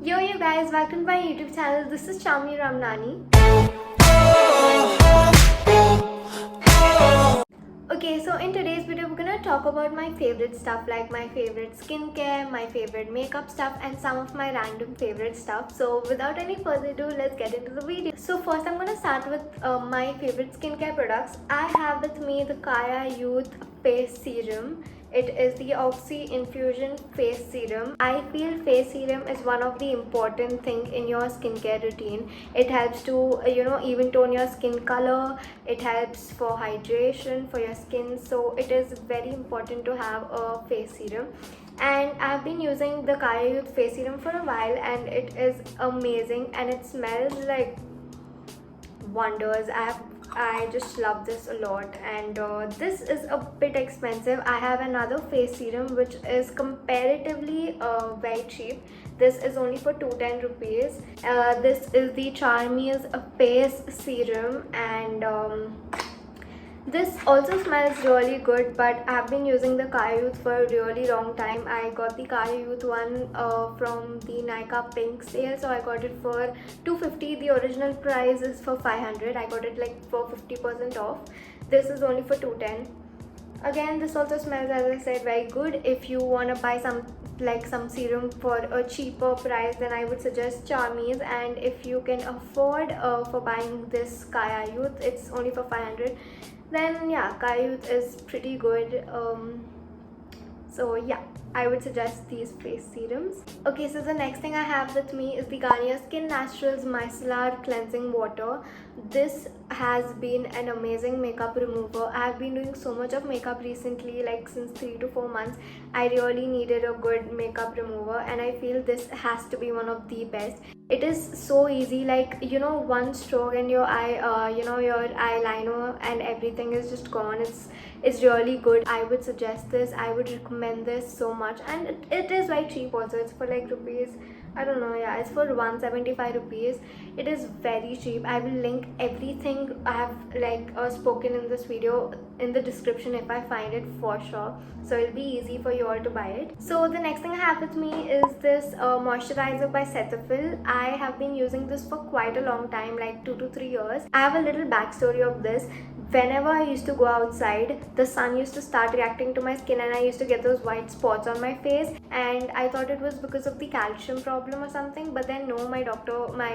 Yo, you guys, welcome to my YouTube channel. This is Chami Ramnani. Okay, so in today's video, we're gonna talk about my favorite stuff, like my favorite skincare, my favorite makeup stuff, and some of my random favorite stuff. So without any further ado, let's get into the video. So first, I'm gonna start with my favorite skincare products. I have with me the Kaya Youth Face Serum. It is the Oxy Infusion Face Serum. I feel face serum is one of the important thing in your skincare routine. It helps to even tone your skin color. It helps for hydration for your skin. So it is very important to have a face serum. And I've been using the Kaya Youth Face Serum for a while, and it is amazing, and it smells like wonders. I just love this a lot, and this is a bit expensive. I have another face serum which is comparatively very cheap. This is only for 210 rupees. This is the Charme's Face Serum, and this also smells really good, but I've been using the Kaya Youth for a really long time. I got the Kaya Youth one from the Nykaa Pink sale, so I got it for 250. The original price is for 500. I got it like for 50% off. This is only for 210. Again, this also smells, as I said, very good. If you want to buy some serum for a cheaper price, then I would suggest Charme's. And if you can afford for buying this Kaya Youth, it's only for 500, then yeah, Kaya Youth is pretty good. So yeah, I would suggest these face serums. Okay, so the next thing I have with me is the Garnier Skin Naturals Micellar Cleansing Water. This has been an amazing makeup remover. I have been doing so much of makeup recently, like since 3 to 4 months. I really needed a good makeup remover, and I feel this has to be one of the best. It is so easy, like one stroke and your eye, your eyeliner and everything is just gone. It's really good. I would suggest this. I would recommend this so much, and it is very cheap also. It's for like rupees, I don't know, yeah, it's for 175 rupees. It is very cheap. I will link everything I have spoken in this video in the description if I find it, for sure. So it'll be easy for you all to buy it. So the next thing I have with me is this moisturizer by Cetaphil. I have been using this for quite a long time, like 2 to 3 years. I have a little backstory of this. Whenever I used to go outside, the sun used to start reacting to my skin, and I used to get those white spots on my face, and I thought it was because of the calcium problem or something. But then no, my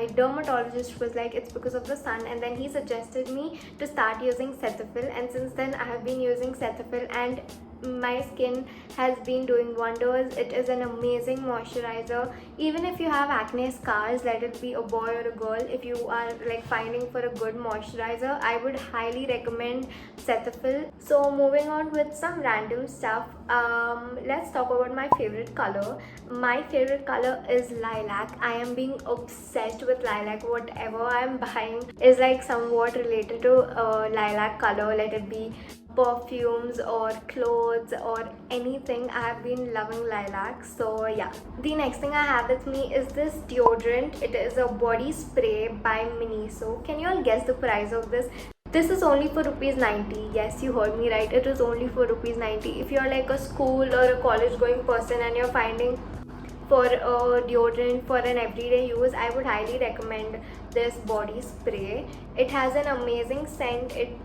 dermatologist was like, it's because of the sun, and then he suggested me to start using Cetaphil, and since then I have been using Cetaphil, and my skin has been doing wonders. It is an amazing moisturizer. Even if you have acne scars, let it be a boy or a girl, if you are like finding for a good moisturizer, I would highly recommend Cetaphil. So moving on with some random stuff, let's talk about my favorite color. My favorite color is lilac. I am being obsessed with lilac. Whatever I am buying is like somewhat related to lilac color, let it be perfumes or clothes or anything. I have been loving lilac. So yeah, the next thing I have with me is this deodorant. It is a body spray by Miniso. Can you all guess the price of this? This is only for rupees 90. Yes, you heard me right. It is only for rupees 90. If you're like a school or a college going person and you're finding for a deodorant for an everyday use, I would highly recommend this body spray. It has an amazing scent. It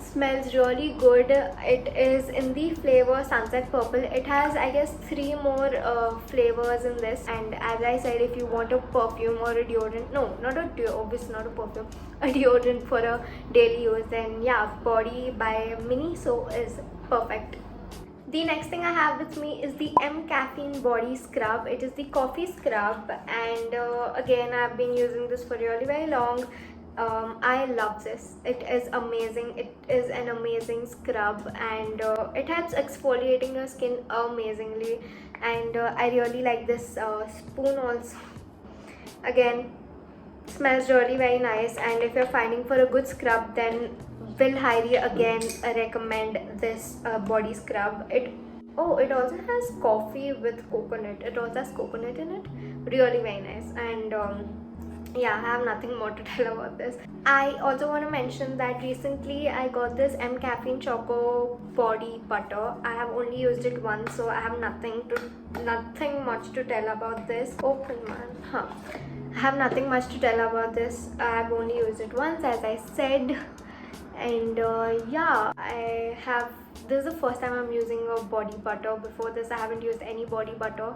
smells really good. It is in the flavor Sunset Purple. It has, I guess, 3 more flavors in this, and as I said, if you want a perfume or a deodorant, no, not a obviously not a perfume, a deodorant for a daily use, then yeah, Body by Miniso is perfect. The next thing I have with me is the M Caffeine Body Scrub. It is the coffee scrub, and again, I've been using this for really very long. I love this. It is amazing. It is an amazing scrub, and it helps exfoliating your skin amazingly, and I really like this spoon also. Again, smells really very nice, and if you're finding for a good scrub, then will highly again recommend this body scrub. It also has coffee with coconut. It also has coconut in it. Really very nice. And yeah, I have nothing more to tell about this. I also want to mention that recently I got this M Caffeine Choco Body Butter. I have only used it once, so I have nothing much to tell about this. Open man, huh? I have nothing much to tell about this. I have only used it once, as I said, and yeah, I have. This is the first time I'm using a body butter. Before this, I haven't used any body butter.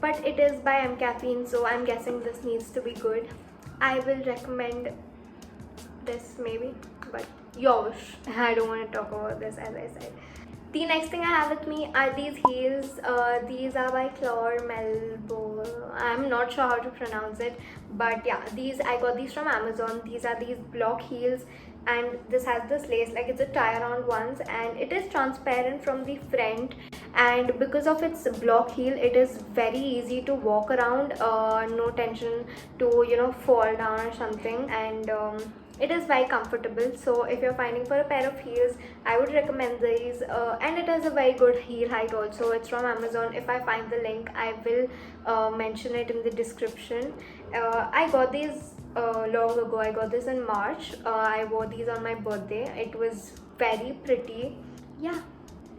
But it is by M Caffeine, so I'm guessing this needs to be good. I will recommend this maybe, but your wish. I don't want to talk about this, as I said. The next thing I have with me are these heels. These are by Claire Melbourne. I'm not sure how to pronounce it, but yeah, I got these from Amazon. These are these block heels, and this has this lace, like it's a tie-around ones, and it is transparent from the front. And because of its block heel, it is very easy to walk around. No tension to fall down or something, and it is very comfortable. So if you're finding for a pair of heels, I would recommend these, and it has a very good heel height also. It's from Amazon. If I find the link, I will mention it in the description. I got these long ago. I got this in March. I wore these on my birthday. It was very pretty. Yeah,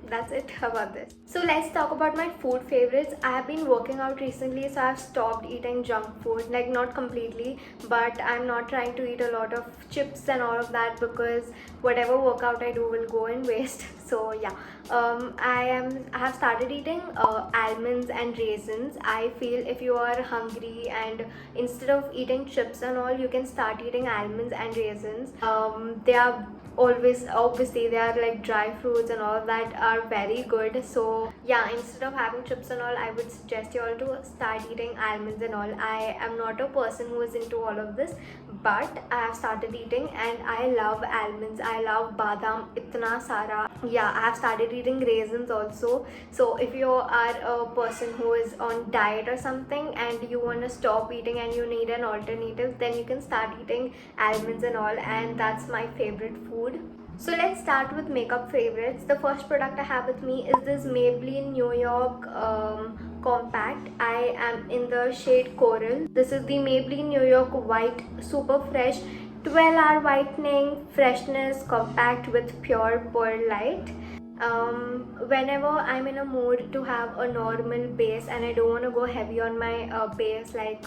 that's it about this. So let's talk about my food favorites. I have been working out recently, so I've stopped eating junk food, like not completely, but I'm not trying to eat a lot of chips and all of that, because whatever workout I do will go in waste. So yeah, I have started eating almonds and raisins. I feel if you are hungry and instead of eating chips and all, you can start eating almonds and raisins. They are obviously they are like dry fruits and all of that are very good. So yeah, instead of having chips and all, I would suggest you all to start eating almonds and all. I am not a person who is into all of this, but I have started eating and I love almonds. I love badam itna sara. Yeah, I have started eating raisins also. So if you are a person who is on diet or something and you want to stop eating and you need an alternative, then you can start eating almonds and all, and that's my favorite food. So let's start with makeup favorites. The first product I have with me is this Maybelline New York Compact. I am in the shade Coral. This is the Maybelline New York White Super Fresh 12-hour Whitening Freshness Compact with Pure Pearl Light. Whenever I'm in a mood to have a normal base and I don't want to go heavy on my base, like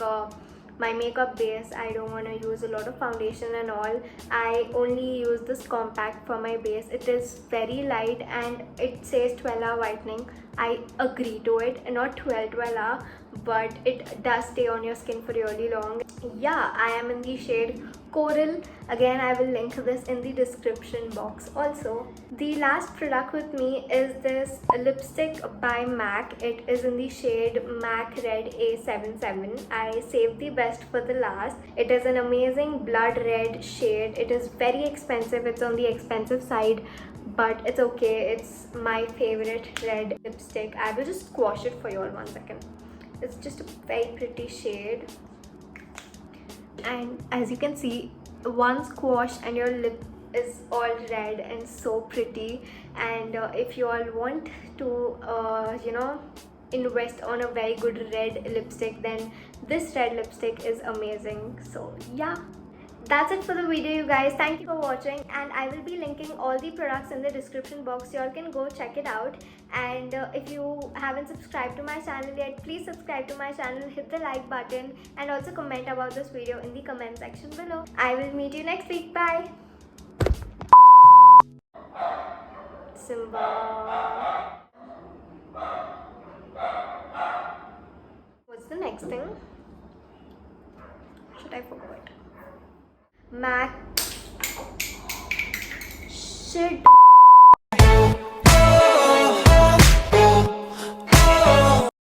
my makeup base, I don't want to use a lot of foundation and all, I only use this compact for my base. It is very light and it says 12-hour whitening. I agree to it, not 12-hour, but it does stay on your skin for really long. Yeah, I am in the shade Coral. Again, I will link this in the description box also. The last product with me is this lipstick by MAC. It is in the shade MAC Red A77. I saved the best for the last. It is an amazing blood red shade. It is very expensive. It's on the expensive side, but it's okay. It's my favorite red lipstick. I will just squash it for you all 1 second. It's just a very pretty shade, and as you can see, one squash and your lip is all red and so pretty. And if you all want to invest on a very good red lipstick, then this red lipstick is amazing. So yeah, that's it for the video, you guys. Thank you for watching, and I will be linking all the products in the description box. You all can go check it out. And if you haven't subscribed to my channel yet, please subscribe to my channel, hit the like button, and also comment about this video in the comment section below. I will meet you next week. Bye. Simba. What's the next thing? Should I forget? MAC. Shit.